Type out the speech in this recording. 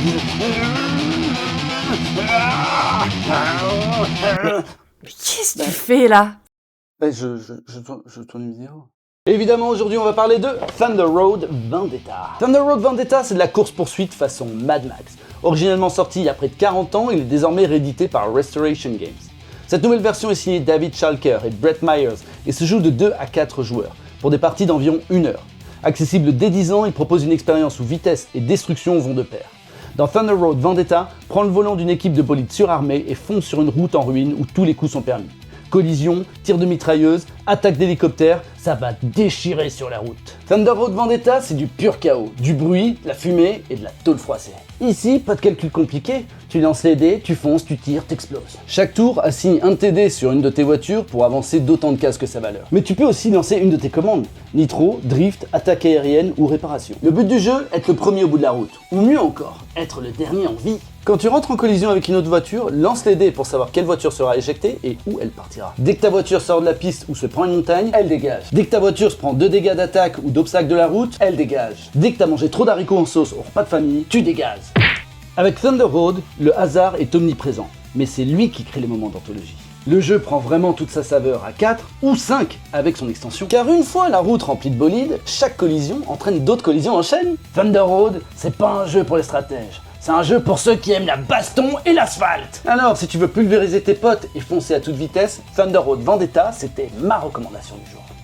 Mais qu'est-ce que tu fais là? Je tourne une vidéo. Évidemment, aujourd'hui, on va parler de Thunder Road Vendetta. Thunder Road Vendetta, c'est de la course-poursuite façon Mad Max. Originellement sorti il y a près de 40 ans, il est désormais réédité par Restoration Games. Cette nouvelle version est signée David Schalker et Brett Myers et se joue de 2 à 4 joueurs, pour des parties d'environ 1 heure. Accessible dès 10 ans, il propose une expérience où vitesse et destruction vont de pair. Dans Thunder Road Vendetta, prends le volant d'une équipe de bolides surarmés et fonce sur une route en ruine où tous les coups sont permis. Collision, tir de mitrailleuse, attaque d'hélicoptère, ça va déchirer sur la route. Thunder Road Vendetta, c'est du pur chaos, du bruit, de la fumée et de la tôle froissée. Ici, pas de calcul compliqué, tu lances les dés, tu fonces, tu tires, t'exploses. Chaque tour assigne un de tes dés sur une de tes voitures pour avancer d'autant de cases que sa valeur. Mais tu peux aussi lancer une de tes commandes, nitro, drift, attaque aérienne ou réparation. Le but du jeu, être le premier au bout de la route, ou mieux encore, être le dernier en vie. Quand tu rentres en collision avec une autre voiture, lance les dés pour savoir quelle voiture sera éjectée et où elle partira. Dès que ta voiture sort de la piste ou se prend une montagne, elle dégage. Dès que ta voiture se prend 2 dégâts d'attaque ou d'obstacle de la route, elle dégage. Dès que t'as mangé trop d'haricots en sauce au repas de famille, tu dégages. Avec Thunder Road, le hasard est omniprésent, mais c'est lui qui crée les moments d'anthologie. Le jeu prend vraiment toute sa saveur à 4 ou 5 avec son extension, car une fois la route remplie de bolides, chaque collision entraîne d'autres collisions en chaîne. Thunder Road, c'est pas un jeu pour les stratèges. C'est un jeu pour ceux qui aiment la baston et l'asphalte. Alors, si tu veux pulvériser tes potes et foncer à toute vitesse, Thunder Road Vendetta, c'était ma recommandation du jour.